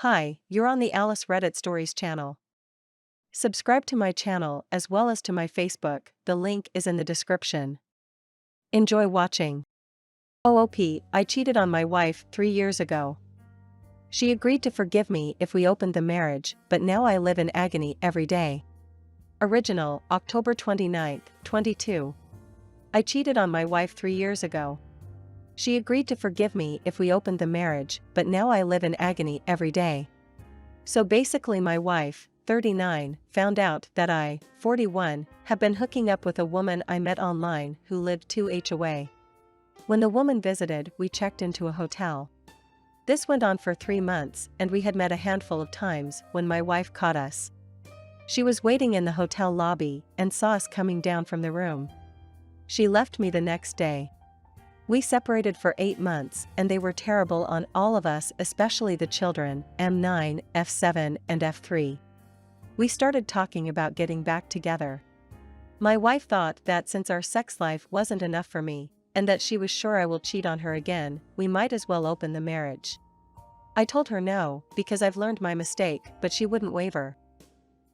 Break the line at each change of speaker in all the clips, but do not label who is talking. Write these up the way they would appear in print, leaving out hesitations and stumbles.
Hi, you're on the Alice Reddit Stories channel. Subscribe to my channel as well as to my Facebook, the link is in the description. Enjoy watching. OOP, I cheated on my wife 3 years ago. She agreed to forgive me if we opened the marriage, but now I live in agony every day. Original, October 29, 22. I cheated on my wife 3 years ago. She agreed to forgive me if we opened the marriage, but now I live in agony every day. So basically my wife, 39, found out that I, 41, have been hooking up with a woman I met online who lived 2h away. When the woman visited, we checked into a hotel. This went on for 3 months, and we had met a handful of times when my wife caught us. She was waiting in the hotel lobby and saw us coming down from the room. She left me the next day. We separated for 8 months and they were terrible on all of us, especially the children, M9, F7 and F3. We started talking about getting back together. My wife thought that since our sex life wasn't enough for me, and that she was sure I will cheat on her again, we might as well open the marriage. I told her no, because I've learned my mistake, but she wouldn't waver.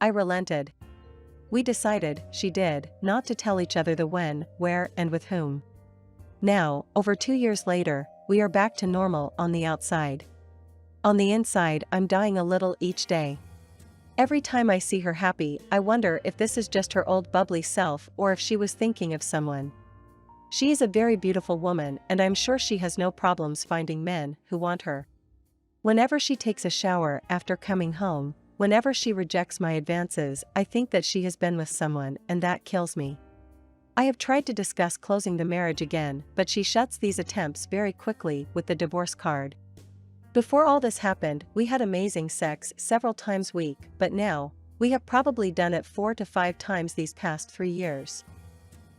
I relented. We decided, she did, not to tell each other the when, where, and with whom. Now, over 2 years later, we are back to normal on the outside. On the inside, I'm dying a little each day. Every time I see her happy, I wonder if this is just her old bubbly self or if she was thinking of someone. She is a very beautiful woman and I'm sure she has no problems finding men who want her. Whenever she takes a shower after coming home, whenever she rejects my advances, I think that she has been with someone and that kills me. I have tried to discuss closing the marriage again, but she shuts these attempts very quickly with the divorce card. Before all this happened, we had amazing sex several times a week, but now, we have probably done it 4 to 5 times these past 3 years.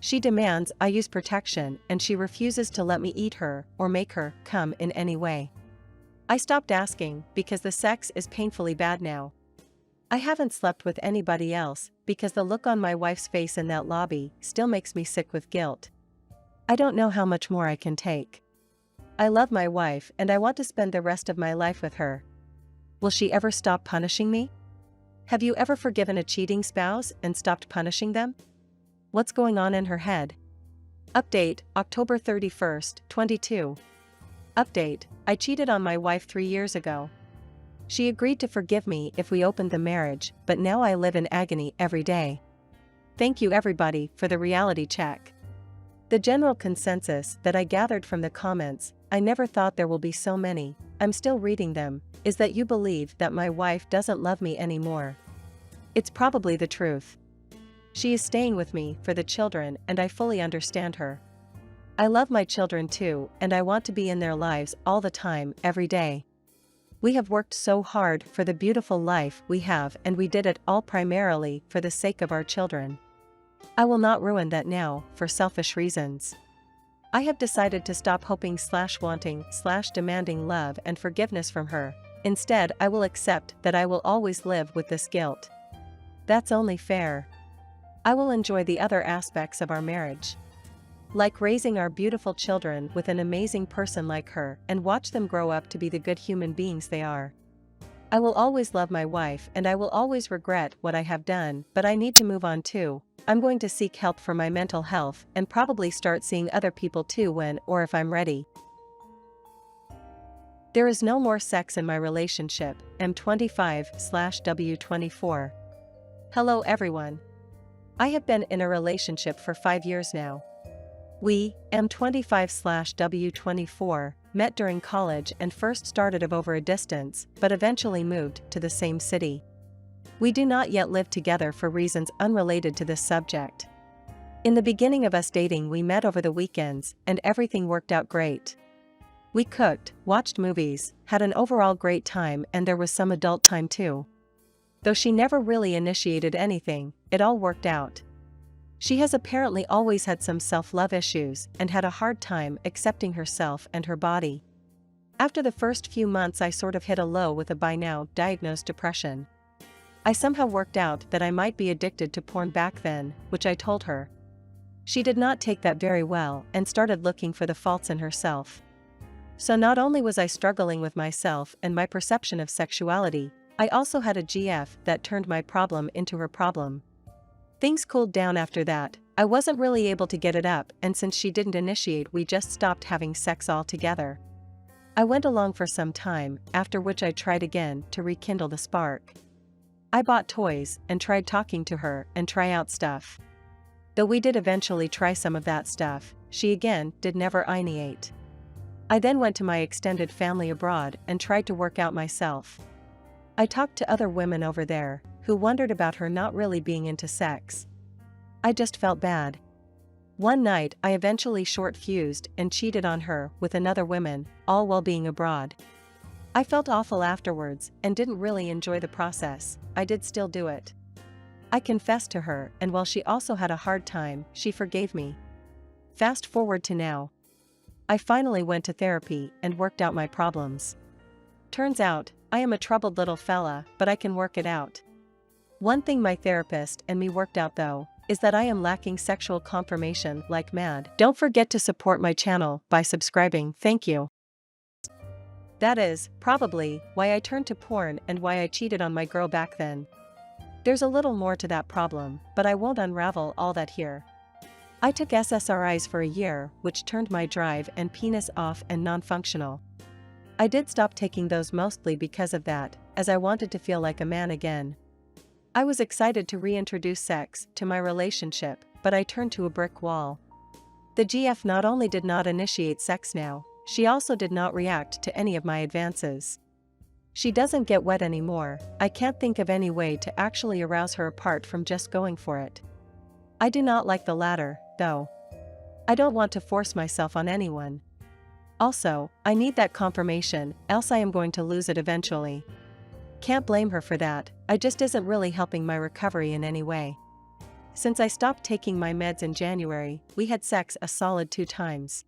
She demands I use protection and she refuses to let me eat her or make her come in any way. I stopped asking because the sex is painfully bad now. I haven't slept with anybody else because the look on my wife's face in that lobby still makes me sick with guilt. I don't know how much more I can take. I love my wife and I want to spend the rest of my life with her. Will she ever stop punishing me? Have you ever forgiven a cheating spouse and stopped punishing them? What's going on in her head? Update, October 31st, 22. Update, I cheated on my wife 3 years ago. She agreed to forgive me if we opened the marriage, but now I live in agony every day. Thank you everybody for the reality check. The general consensus that I gathered from the comments, I never thought there will be so many, I'm still reading them, is that you believe that my wife doesn't love me anymore. It's probably the truth. She is staying with me for the children and I fully understand her. I love my children too and I want to be in their lives all the time, every day. We have worked so hard for the beautiful life we have and we did it all primarily for the sake of our children. I will not ruin that now, for selfish reasons. I have decided to stop hoping/wanting/demanding love and forgiveness from her. Instead, I will accept that I will always live with this guilt. That's only fair. I will enjoy the other aspects of our marriage. Like raising our beautiful children with an amazing person like her and watch them grow up to be the good human beings they are. I will always love my wife and I will always regret what I have done, but I need to move on too. I'm going to seek help for my mental health and probably start seeing other people too when or if I'm ready. There is no more sex in my relationship, M25/W24. Hello everyone. I have been in a relationship for 5 years now. We, M25/W24, met during college and first started over a distance, but eventually moved to the same city. We do not yet live together for reasons unrelated to this subject. In the beginning of us dating we met over the weekends, and everything worked out great. We cooked, watched movies, had an overall great time and there was some adult time too. Though she never really initiated anything, it all worked out. She has apparently always had some self-love issues and had a hard time accepting herself and her body. After the first few months I sort of hit a low with a by now diagnosed depression. I somehow worked out that I might be addicted to porn back then, which I told her. She did not take that very well and started looking for the faults in herself. So not only was I struggling with myself and my perception of sexuality, I also had a GF that turned my problem into her problem. Things cooled down after that. I wasn't really able to get it up, and since she didn't initiate, we just stopped having sex altogether. I went along for some time, after which I tried again to rekindle the spark. I bought toys and tried talking to her and try out stuff. Though we did eventually try some of that stuff, she again did never initiate. I then went to my extended family abroad and tried to work out myself. I talked to other women over there, who wondered about her not really being into sex. I just felt bad. One night I eventually short-fused and cheated on her with another woman, all while being abroad. I felt awful afterwards and didn't really enjoy the process. I did still do it. I confessed to her, and while she also had a hard time, she forgave me. Fast forward to now. I finally went to therapy and worked out my problems. Turns out, I am a troubled little fella, but I can work it out. One thing my therapist and me worked out though, is that I am lacking sexual confirmation like mad. Don't forget to support my channel by subscribing, thank you. That is, probably, why I turned to porn and why I cheated on my girl back then. There's a little more to that problem, but I won't unravel all that here. I took SSRIs for a year, which turned my drive and penis off and non-functional. I did stop taking those mostly because of that, as I wanted to feel like a man again. I was excited to reintroduce sex to my relationship, but I turned to a brick wall. The GF not only did not initiate sex now, she also did not react to any of my advances. She doesn't get wet anymore. I can't think of any way to actually arouse her apart from just going for it. I do not like the latter, though. I don't want to force myself on anyone. Also, I need that confirmation, else I am going to lose it eventually. Can't blame her for that, I just isn't really helping my recovery in any way. Since I stopped taking my meds in January, we had sex a solid 2 times.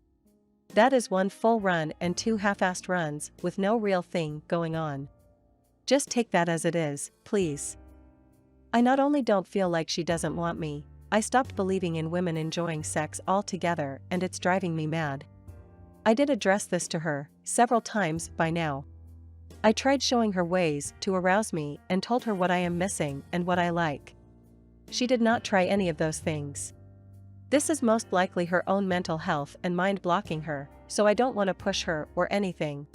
That is 1 full run and 2 half-assed runs, with no real thing going on. Just take that as it is, please. I not only don't feel like she doesn't want me, I stopped believing in women enjoying sex altogether, and it's driving me mad. I did address this to her several times by now. I tried showing her ways to arouse me and told her what I am missing and what I like. She did not try any of those things. This is most likely her own mental health and mind blocking her, so I don't want to push her or anything.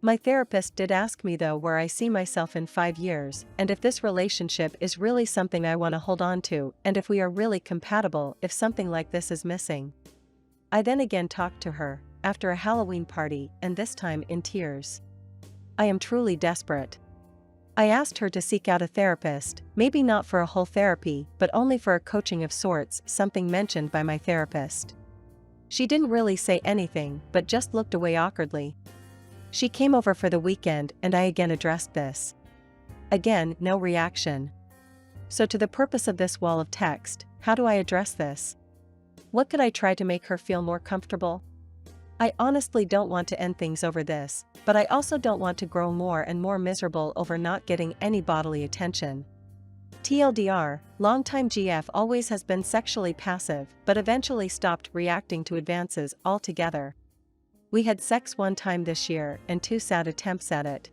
My therapist did ask me though where I see myself in 5 years, and if this relationship is really something I want to hold on to, and if we are really compatible if something like this is missing. I then again talked to her, after a Halloween party, and this time in tears. I am truly desperate. I asked her to seek out a therapist, maybe not for a whole therapy, but only for a coaching of sorts, something mentioned by my therapist. She didn't really say anything, but just looked away awkwardly. She came over for the weekend and I again addressed this. Again, no reaction. So to the purpose of this wall of text, how do I address this? What could I try to make her feel more comfortable? I honestly don't want to end things over this, but I also don't want to grow more and more miserable over not getting any bodily attention. TLDR, longtime GF always has been sexually passive, but eventually stopped reacting to advances altogether. We had sex 1 time this year and 2 sad attempts at it.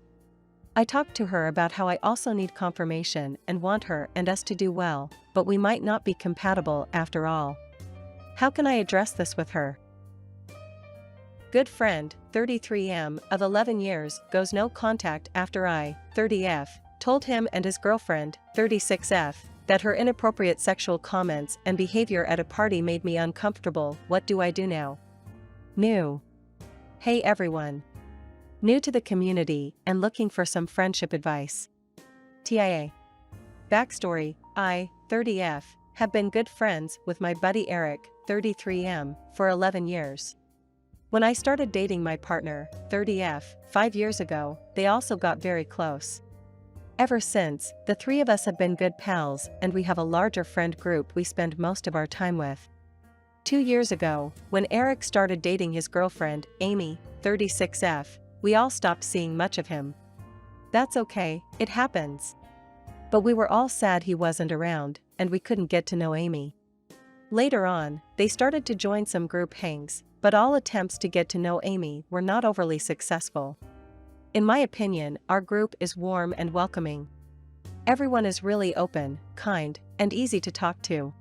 I talked to her about how I also need confirmation and want her and us to do well, but we might not be compatible after all. How can I address this with her? Good friend, 33M, of 11 years, goes no contact after I, 30F, told him and his girlfriend, 36F, that her inappropriate sexual comments and behavior at a party made me uncomfortable. What do I do now? New. Hey everyone. New to the community and looking for some friendship advice. TIA. Backstory, I, 30F, have been good friends with my buddy Eric, 33M, for 11 years. When I started dating my partner, 30F, 5 years ago, they also got very close. Ever since, the 3 of us have been good pals, and we have a larger friend group we spend most of our time with. 2 years ago, when Eric started dating his girlfriend, Amy, 36F, we all stopped seeing much of him. That's okay, it happens. But we were all sad he wasn't around, and we couldn't get to know Amy. Later on, they started to join some group hangs, but all attempts to get to know Amy were not overly successful. In my opinion, our group is warm and welcoming. Everyone is really open, kind, and easy to talk to.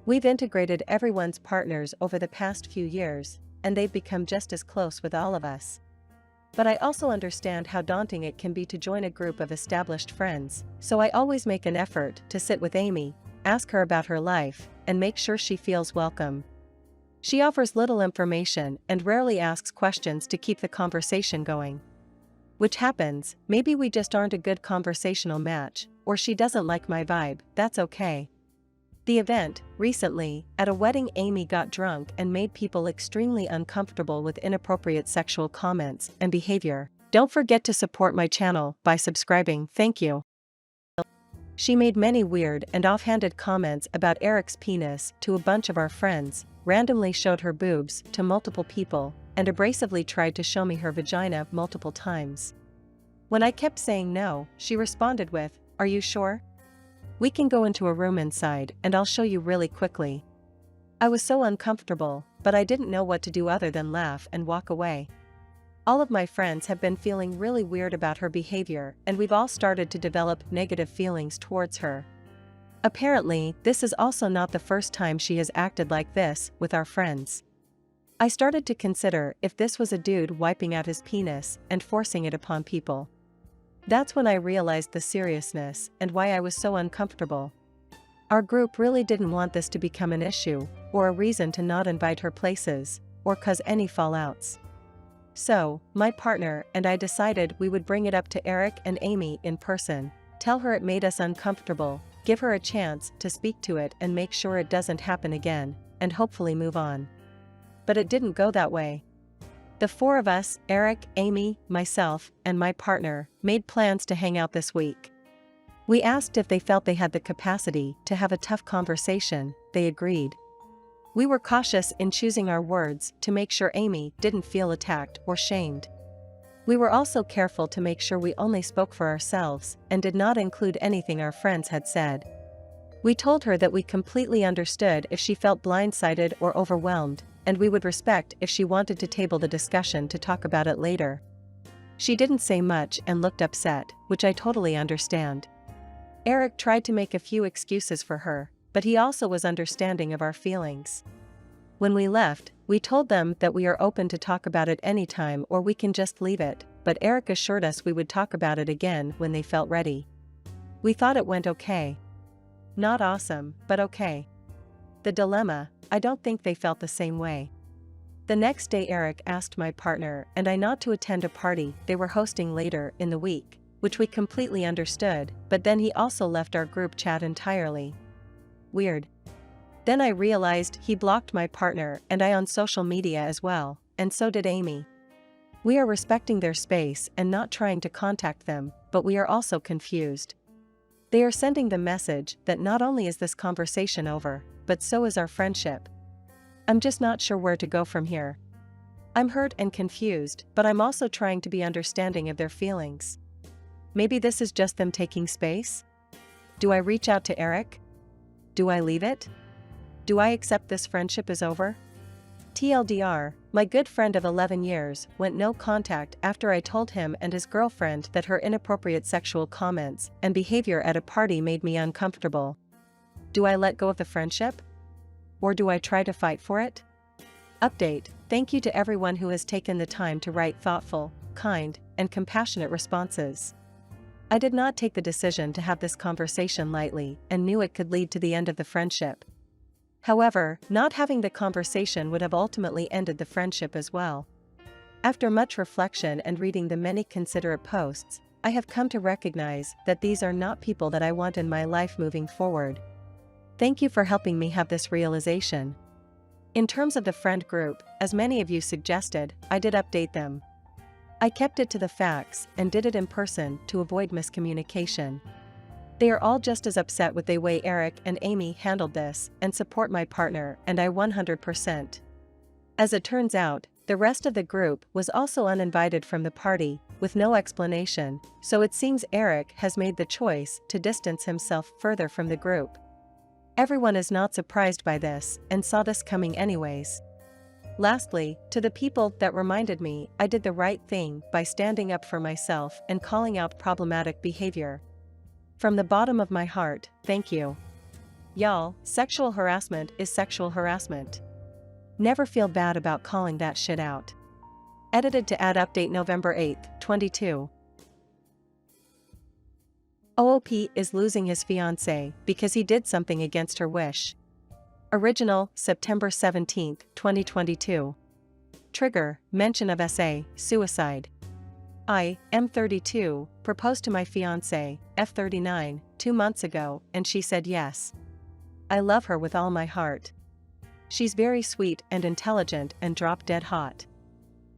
We've integrated everyone's partners over the past few years, and they've become just as close with all of us. But I also understand how daunting it can be to join a group of established friends, so I always make an effort to sit with Amy, ask her about her life, and make sure she feels welcome. She offers little information and rarely asks questions to keep the conversation going. Which happens, maybe we just aren't a good conversational match, or she doesn't like my vibe, that's okay. The event, recently, at a wedding, Amy got drunk and made people extremely uncomfortable with inappropriate sexual comments and behavior. Don't forget to support my channel by subscribing, thank you. She made many weird and offhanded comments about Eric's penis to a bunch of our friends, randomly showed her boobs to multiple people, and abrasively tried to show me her vagina multiple times. When I kept saying no, she responded with, "Are you sure? We can go into a room inside and I'll show you really quickly." I was so uncomfortable, but I didn't know what to do other than laugh and walk away. All of my friends have been feeling really weird about her behavior, and we've all started to develop negative feelings towards her. Apparently, this is also not the first time she has acted like this with our friends. I started to consider if this was a dude wiping out his penis and forcing it upon people. That's when I realized the seriousness and why I was so uncomfortable. Our group really didn't want this to become an issue, or a reason to not invite her places, or cause any fallouts. So, my partner and I decided we would bring it up to Eric and Amy in person, tell her it made us uncomfortable, give her a chance to speak to it and make sure it doesn't happen again, and hopefully move on. But it didn't go that way. The four of us, Eric, Amy, myself, and my partner, made plans to hang out this week. We asked if they felt they had the capacity to have a tough conversation, they agreed. We were cautious in choosing our words to make sure Amy didn't feel attacked or shamed. We were also careful to make sure we only spoke for ourselves and did not include anything our friends had said. We told her that we completely understood if she felt blindsided or overwhelmed, and we would respect if she wanted to table the discussion to talk about it later. She didn't say much and looked upset, which I totally understand. Eric tried to make a few excuses for her, but he also was understanding of our feelings. When we left, we told them that we are open to talk about it anytime or we can just leave it, but Eric assured us we would talk about it again when they felt ready. We thought it went okay. Not awesome, but okay. The dilemma, I don't think they felt the same way. The next day Eric asked my partner and I not to attend a party they were hosting later in the week, which we completely understood, but then he also left our group chat entirely. Weird. Then I realized he blocked my partner and I on social media as well, and so did Amy. We are respecting their space and not trying to contact them, but we are also confused. They are sending the message that not only is this conversation over, but so is our friendship. I'm just not sure where to go from here. I'm hurt and confused, but I'm also trying to be understanding of their feelings. Maybe this is just them taking space? Do I reach out to Eric? Do I leave it? Do I accept this friendship is over? TLDR, my good friend of 11 years went no contact after I told him and his girlfriend that her inappropriate sexual comments and behavior at a party made me uncomfortable. Do I let go of the friendship? Or do I try to fight for it? Update: thank you to everyone who has taken the time to write thoughtful, kind, and compassionate responses. I did not take the decision to have this conversation lightly and knew it could lead to the end of the friendship. However, not having the conversation would have ultimately ended the friendship as well. After much reflection and reading the many considerate posts, I have come to recognize that these are not people that I want in my life moving forward. Thank you for helping me have this realization. In terms of the friend group, as many of you suggested, I did update them. I kept it to the facts and did it in person to avoid miscommunication. They are all just as upset with the way Eric and Amy handled this and support my partner, and I 100%. As it turns out, the rest of the group was also uninvited from the party, with no explanation, so it seems Eric has made the choice to distance himself further from the group. Everyone is not surprised by this and saw this coming anyways. Lastly, to the people that reminded me I did the right thing by standing up for myself and calling out problematic behavior. From the bottom of my heart, thank you. Y'all, sexual harassment is sexual harassment. Never feel bad about calling that shit out. Edited to add update November 8, 22. OOP is losing his fiancée because he did something against her wish. Original, September 17, 2022. Trigger, mention of suicide. I, M32, proposed to my fiancé, F39, 2 months ago, and she said yes. I love her with all my heart. She's very sweet and intelligent and drop-dead hot.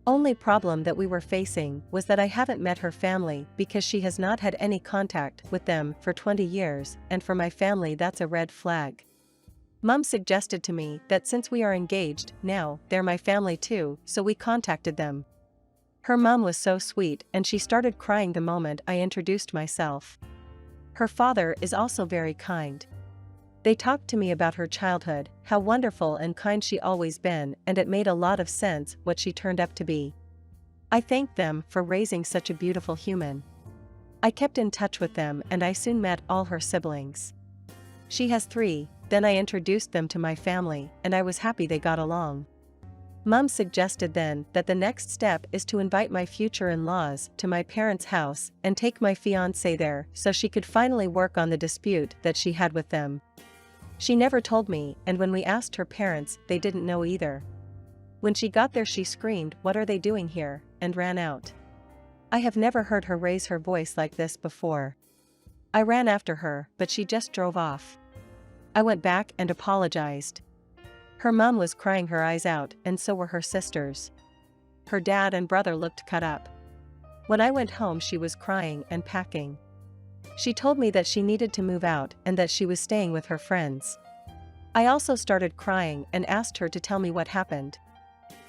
Only problem that we were facing was that I haven't met her family because she has not had any contact with them for 20 years, and for my family that's a red flag. Mum suggested to me that since we are engaged now, they're my family too, so we contacted them. Her mum was so sweet and she started crying the moment I introduced myself. Her father is also very kind. They talked to me about her childhood, how wonderful and kind she always been, and it made a lot of sense what she turned up to be. I thanked them for raising such a beautiful human. I kept in touch with them and I soon met all her siblings. She has 3, then I introduced them to my family and I was happy they got along. Mum suggested then that the next step is to invite my future in-laws to my parents' house and take my fiancé there so she could finally work on the dispute that she had with them. She never told me, and when we asked her parents, they didn't know either. When she got there she screamed, "What are they doing here?" and ran out. I have never heard her raise her voice like this before. I ran after her, but she just drove off. I went back and apologized. Her mum was crying her eyes out, and so were her sisters. Her dad and brother looked cut up. When I went home she was crying and packing. She told me that she needed to move out and that she was staying with her friends. I also started crying and asked her to tell me what happened.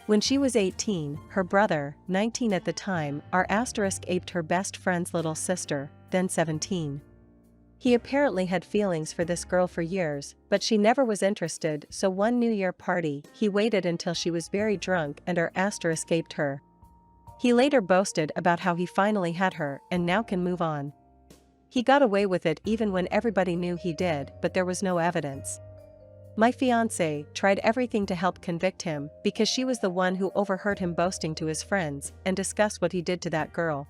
When she was 18, her brother, 19 at the time, aped her best friend's little sister, then 17. He apparently had feelings for this girl for years, but she never was interested, so one New Year party, he waited until she was very drunk and aped her. He later boasted about how he finally had her and now can move on. He got away with it even when everybody knew he did, but there was no evidence. My fiancé tried everything to help convict him because she was the one who overheard him boasting to his friends and discuss what he did to that girl.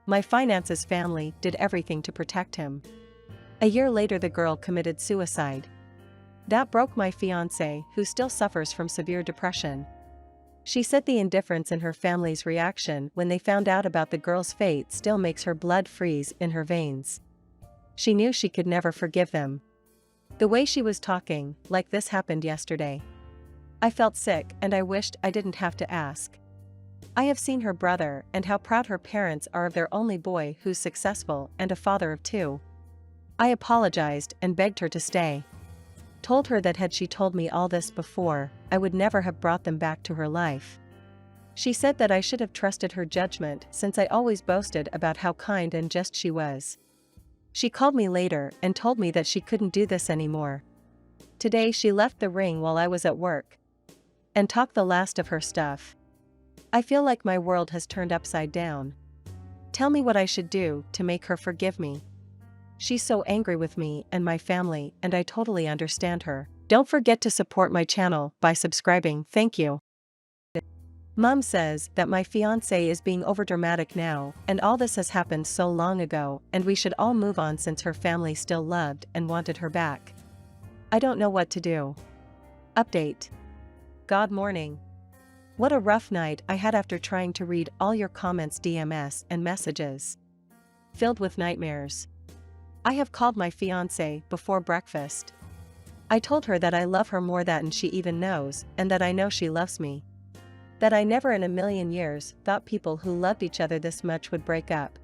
My finances family did everything to protect him. A year later the girl committed suicide. That broke my fiancé, who still suffers from severe depression. She said the indifference in her family's reaction when they found out about the girl's fate still makes her blood freeze in her veins. She knew she could never forgive them. The way she was talking, like this happened yesterday. I felt sick and I wished I didn't have to ask. I have seen her brother and how proud her parents are of their only boy who's successful and a father of 2. I apologized and begged her to stay. Told her that had she told me all this before, I would never have brought them back to her life. She said that I should have trusted her judgment since I always boasted about how kind and just she was. She called me later and told me that she couldn't do this anymore. Today she left the ring while I was at work and talked the last of her stuff. I feel like my world has turned upside down. Tell me what I should do to make her forgive me. She's so angry with me and my family, and I totally understand her. Don't forget to support my channel by subscribing, thank you. Mom says that my fiancé is being overdramatic now, and all this has happened so long ago, and we should all move on since her family still loved and wanted her back. I don't know what to do. Update. God morning. What a rough night I had after trying to read all your comments, DMs, and messages. Filled with nightmares. I have called my fiancé before breakfast. I told her that I love her more than she even knows, and that I know she loves me. That I never in a million years thought people who loved each other this much would break up.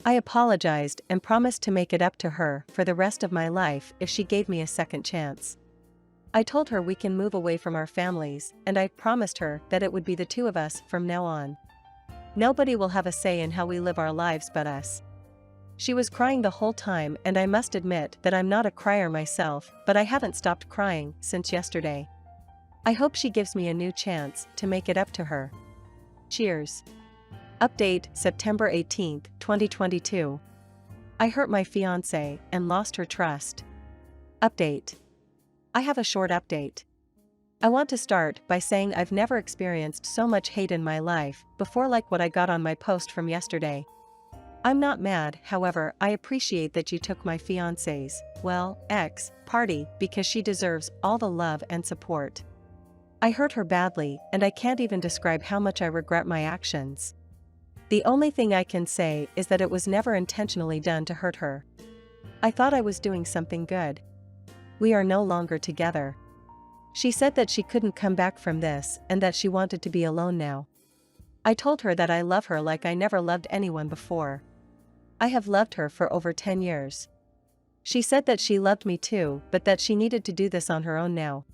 I apologized and promised to make it up to her for the rest of my life if she gave me a second chance. I told her we can move away from our families, and I promised her that it would be the 2 of us from now on. Nobody will have a say in how we live our lives but us. She was crying the whole time, and I must admit that I'm not a crier myself, but I haven't stopped crying since yesterday. I hope she gives me a new chance to make it up to her. Cheers. Update September 18, 2022. I hurt my fiancé and lost her trust. Update. I have a short update. I want to start by saying I've never experienced so much hate in my life before, like what I got on my post from yesterday. I'm not mad, however, I appreciate that you took my fiancé's, well, ex, party because she deserves all the love and support. I hurt her badly, and I can't even describe how much I regret my actions. The only thing I can say is that it was never intentionally done to hurt her. I thought I was doing something good. We are no longer together. She said that she couldn't come back from this and that she wanted to be alone now. I told her that I love her like I never loved anyone before. I have loved her for over 10 years. She said that she loved me too, but that she needed to do this on her own now.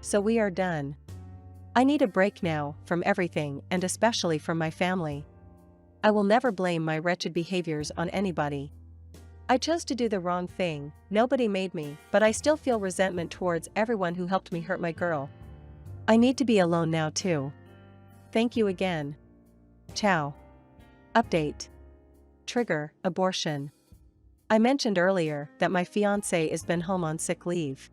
So we are done. I need a break now from everything, and especially from my family. I will never blame my wretched behaviors on anybody. I chose to do the wrong thing, nobody made me, but I still feel resentment towards everyone who helped me hurt my girl. I need to be alone now too. Thank you again. Ciao. Update. Trigger, abortion. I mentioned earlier that my fiancé has been home on sick leave.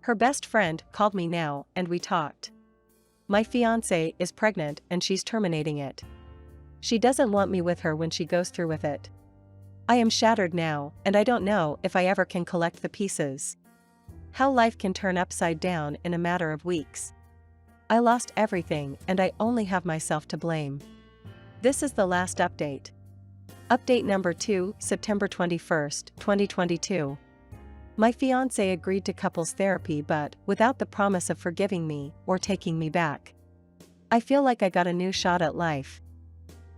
Her best friend called me now and we talked. My fiancé is pregnant and she's terminating it. She doesn't want me with her when she goes through with it. I am shattered now, and I don't know if I ever can collect the pieces. How life can turn upside down in a matter of weeks. I lost everything and I only have myself to blame. This is the last update. Update number 2, September 21st, 2022. My fiancé agreed to couples therapy but without the promise of forgiving me or taking me back. I feel like I got a new shot at life.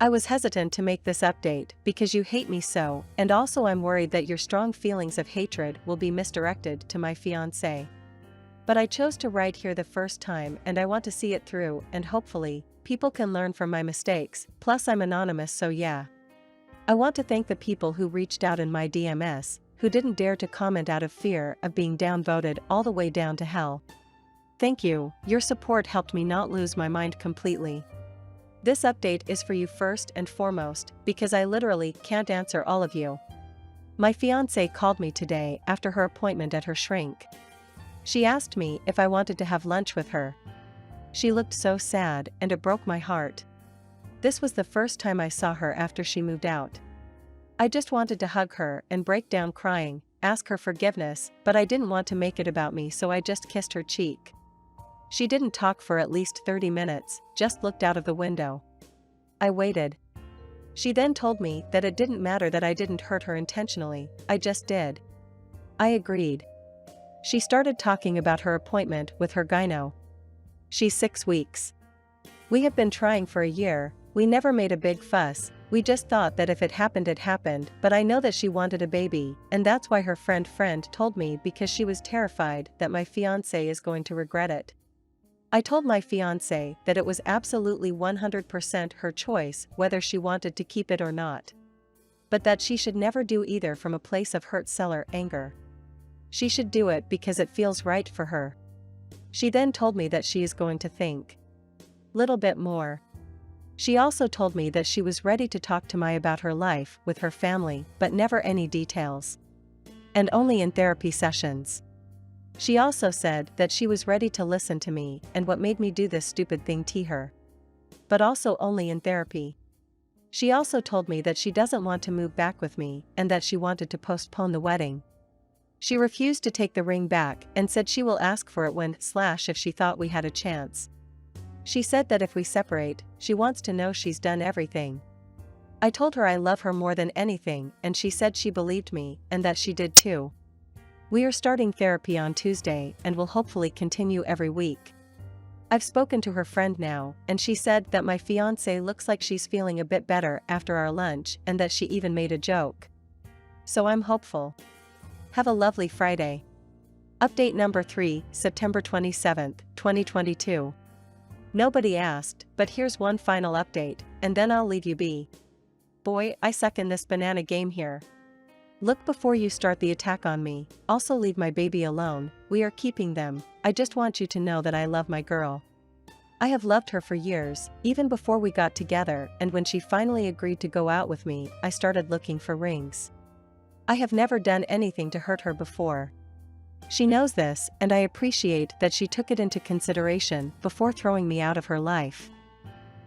I was hesitant to make this update because you hate me so, and also I'm worried that your strong feelings of hatred will be misdirected to my fiancé. But I chose to write here the first time and I want to see it through, and hopefully, people can learn from my mistakes, plus I'm anonymous, so yeah. I want to thank the people who reached out in my DMs, who didn't dare to comment out of fear of being downvoted all the way down to hell. Thank you, your support helped me not lose my mind completely. This update is for you first and foremost, because I literally can't answer all of you. My fiancé called me today after her appointment at her shrink. She asked me if I wanted to have lunch with her. She looked so sad and it broke my heart. This was the first time I saw her after she moved out. I just wanted to hug her and break down crying, ask her forgiveness, but I didn't want to make it about me, so I just kissed her cheek. She didn't talk for at least 30 minutes, just looked out of the window. I waited. She then told me that it didn't matter that I didn't hurt her intentionally, I just did. I agreed. She started talking about her appointment with her gyno. She's 6 weeks. We have been trying for a year, we never made a big fuss, we just thought that if it happened, but I know that she wanted a baby, and that's why her friend told me, because she was terrified that my fiancé is going to regret it. I told my fiancé that it was absolutely 100% her choice whether she wanted to keep it or not. But that she should never do either from a place of hurt/or anger. She should do it because it feels right for her. She then told me that she is going to think little bit more. She also told me that she was ready to talk to me about her life with her family, but never any details. And only in therapy sessions. She also said that she was ready to listen to me and what made me do this stupid thing to her. But also only in therapy. She also told me that she doesn't want to move back with me and that she wanted to postpone the wedding. She refused to take the ring back and said she will ask for it when/if she thought we had a chance. She said that if we separate, she wants to know she's done everything. I told her I love her more than anything, and she said she believed me and that she did too. We are starting therapy on Tuesday and will hopefully continue every week. I've spoken to her friend now, and she said that my fiancé looks like she's feeling a bit better after our lunch and that she even made a joke. So I'm hopeful. Have a lovely Friday. Update number 3, September 27th, 2022. Nobody asked, but here's one final update, and then I'll leave you be. Boy, I suck in this banana game here. Look before you start the attack on me. Also leave my baby alone, we are keeping them. I just want you to know that I love my girl. I have loved her for years, even before we got together, and when she finally agreed to go out with me, I started looking for rings. I have never done anything to hurt her before. She knows this, and I appreciate that she took it into consideration before throwing me out of her life.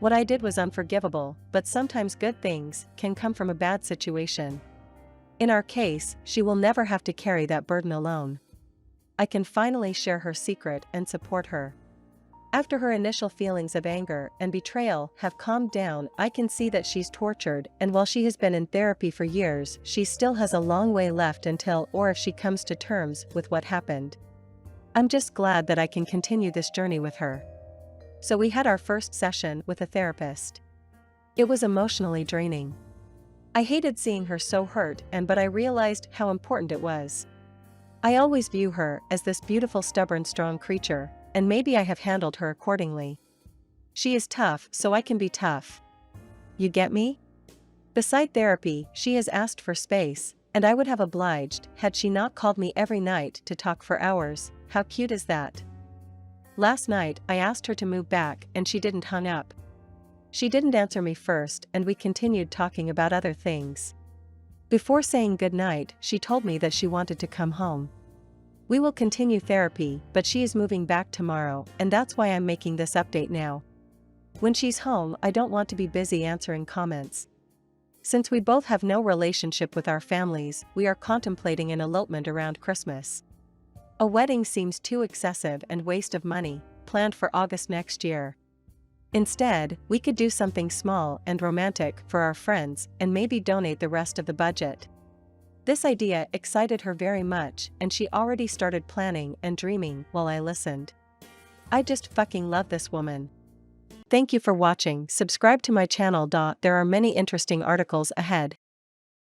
What I did was unforgivable, but sometimes good things can come from a bad situation. In our case, she will never have to carry that burden alone. I can finally share her secret and support her. After her initial feelings of anger and betrayal have calmed down, I can see that she's tortured, and while she has been in therapy for years, she still has a long way left until or if she comes to terms with what happened. I'm just glad that I can continue this journey with her. So we had our first session with a therapist. It was emotionally draining. I hated seeing her so hurt, but I realized how important it was. I always view her as this beautiful, stubborn, strong creature, and maybe I have handled her accordingly. She is tough, so I can be tough. You get me? Beside therapy, she has asked for space, and I would have obliged had she not called me every night to talk for hours. How cute is that? Last night, I asked her to move back, and she didn't hang up. She didn't answer me first, and we continued talking about other things. Before saying goodnight, she told me that she wanted to come home. We will continue therapy, but she is moving back tomorrow, and that's why I'm making this update now. When she's home, I don't want to be busy answering comments. Since we both have no relationship with our families, we are contemplating an elopement around Christmas. A wedding seems too excessive and waste of money, planned for August next year. Instead, we could do something small and romantic for our friends and maybe donate the rest of the budget. This idea excited her very much, and she already started planning and dreaming while I listened. I just fucking love this woman. Thank you for watching. Subscribe to my channel. There are many interesting articles ahead.